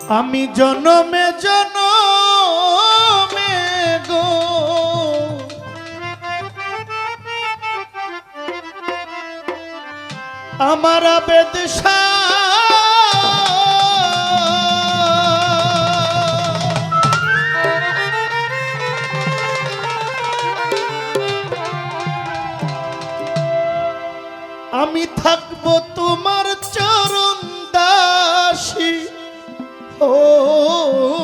আমি জনমে জনমে গো আমার বেদশা আমি থাকবো তোমার চরণ দাসী হইয়া।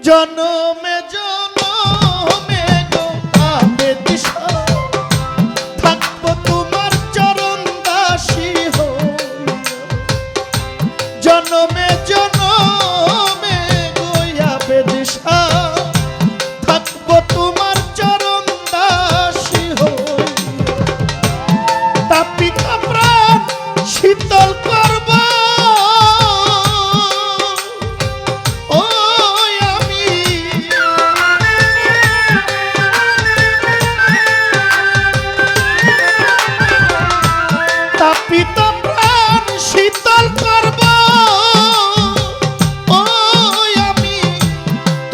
জনমে জনমে গো আবেদশা থাকবো তোমার চরণ দাসী হইয়া। জনমে জনমে গো আবেদশা থাকবো তোমার চরণ দাসী হইয়া। তাপিত প্রাণ শীতল করব তাপিত প্রাণ শীতল করব আমি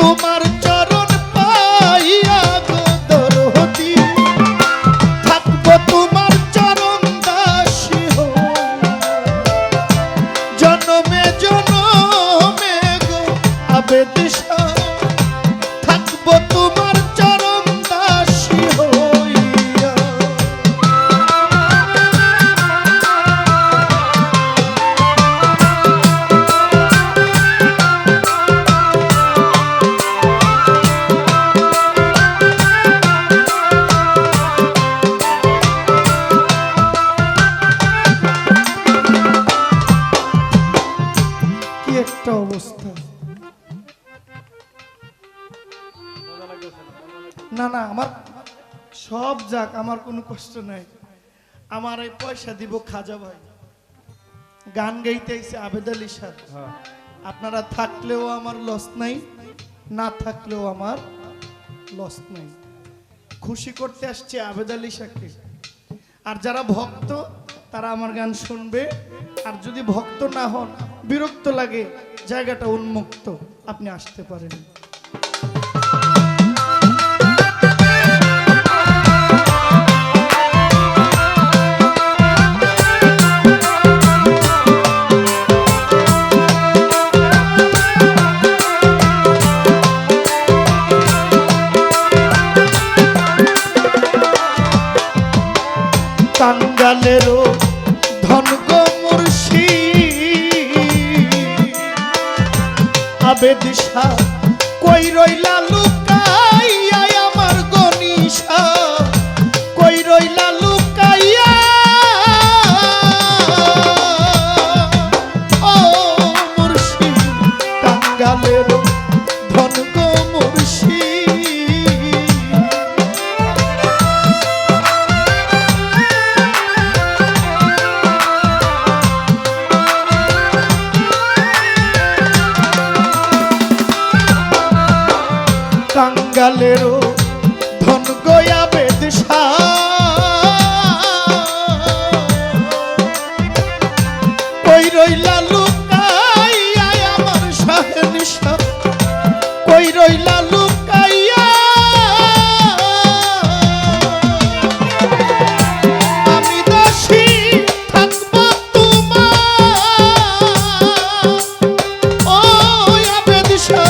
তোমার চরণ পাইয়া গো দরদি থাকবো তোমার চরণ দাসী হইয়া। জনমে জনমে গো আবেদশা থাকবো তোমার চরণ দাসী হইয়া। কি একটা অবস্থা! না না আমার সব যাক, আমার কোনো কষ্ট নাই। আমার এই পয়সা দিব খাজা ভাই, গান গাইতে আইছে আবেদ আলী সাহেব। আপনারা থাকলেও আমার লস নাই, না থাকলেও আমার লস নাই। খুশি করতে আসছে আবেদ আলী সাহেবকে। আর যারা ভক্ত তারা আমার গান শুনবে, আর যদি ভক্ত না হন, বিরক্ত লাগে, জায়গাটা উন্মুক্ত, আপনি আসতে পারেন। কাঙ্গালেরও ধন গো মুর্শিদ আবেদশা কই রইলা লুকাইয়া আমার গনিশা কই রইলা লুকাইয়া ও মুর্শিদ কাঙ্গালেরও ধন গো মুর্শিদ কাঙ্গালেরও ধন গয়া বেদশা কই রইলা লুকাইয়া আমার শাহনিশা কই রইলা লুকাইয়া আমি দাসী থাকবো তোমার ও আবেদশা।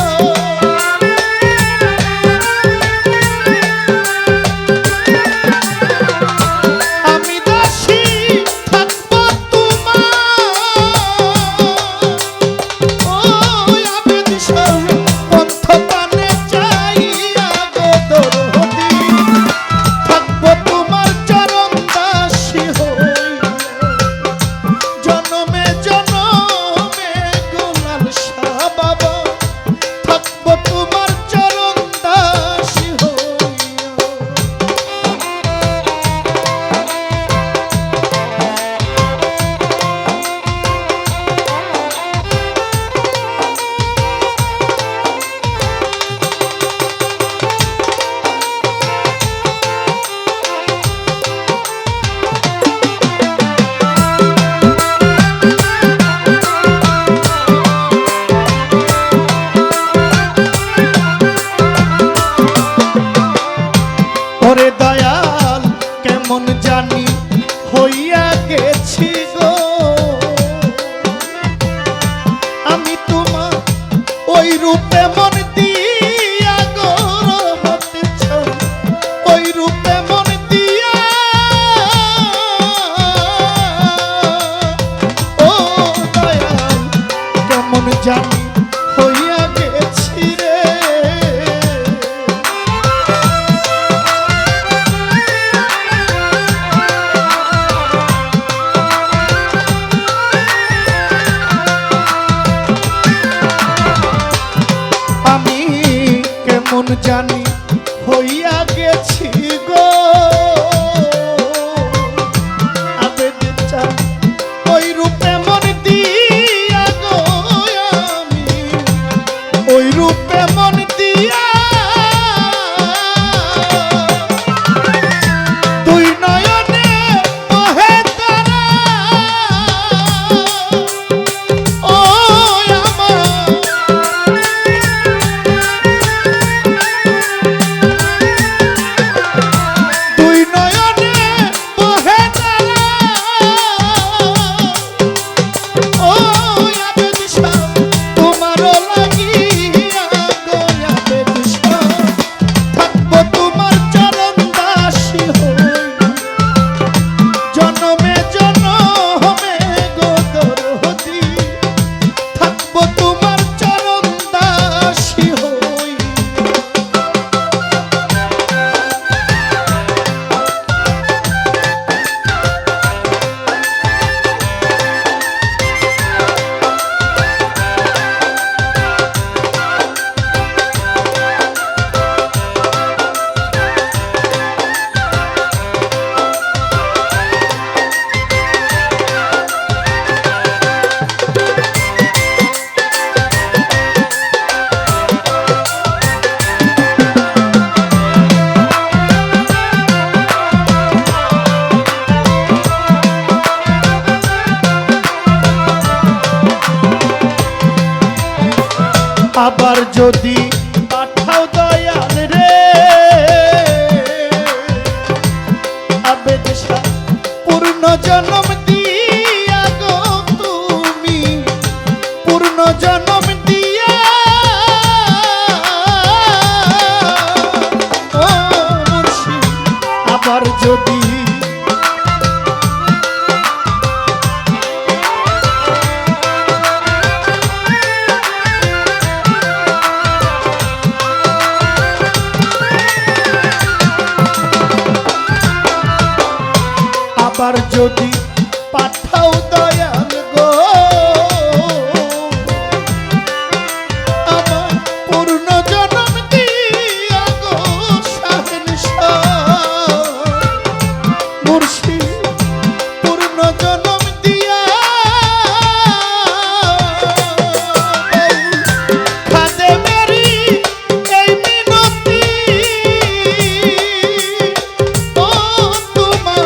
কেমন জানি হইয়া গেছি গো আবেদ চান ওই রূপে মন দিয়া গো আমি ওই রূপে মন দিয়া দুই নয়নে বহে তারা ও আমার দুই নয়নে বহে তারা ও আবেদ শাহ তোমারও লাগিয়া গো আবেদ শাহ থাকবো তোমার চরণ দাসী হই জনমে জনমে গো দরদি থাকবো তোমার চরণ দাসী হই আবার যদি পাঠাও দয়াল রে আবেদ শাহ পূর্ণ জন্ম দিয়া গো তুমি পূর্ণ জন্ম দিয়া ও মুর্শিদ আবার যদি আবার যদি পাঠাও দয়াল গো আমার পূর্ণ জন্ম দিয়া গো শাহেনশাহ মুর্শিদ পূর্ণ জন্ম দিয়া খাদে মেরি এই মিনতি ও তোমার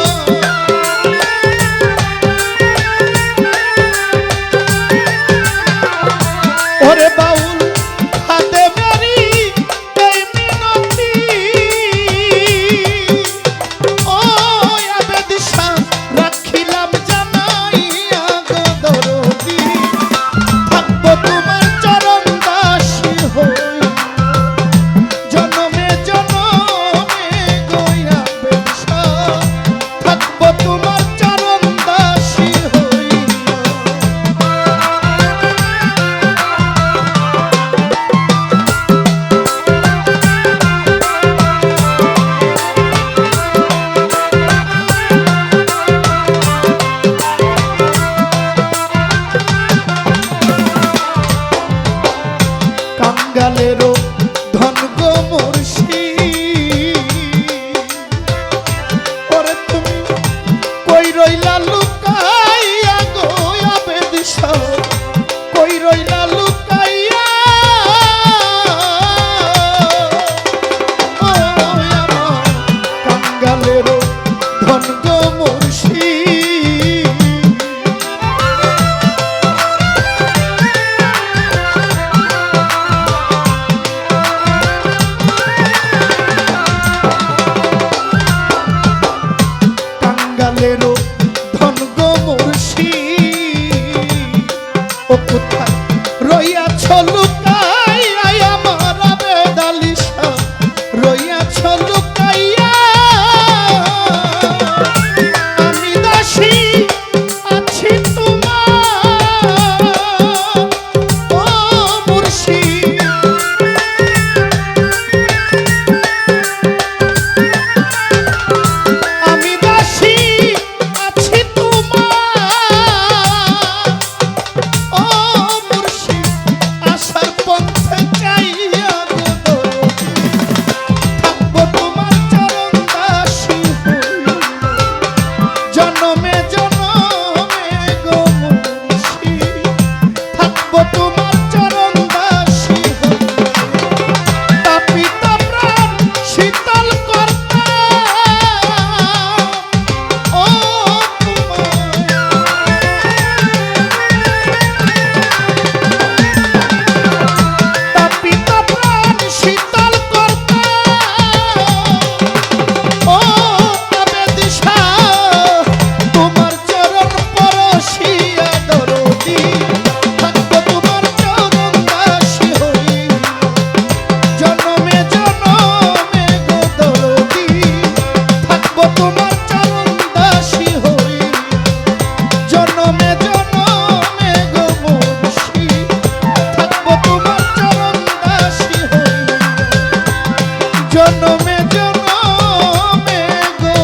জনমে জনমে গো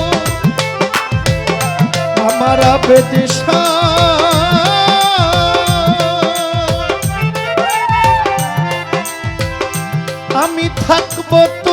আমার আবেদিশা আমি থাকবো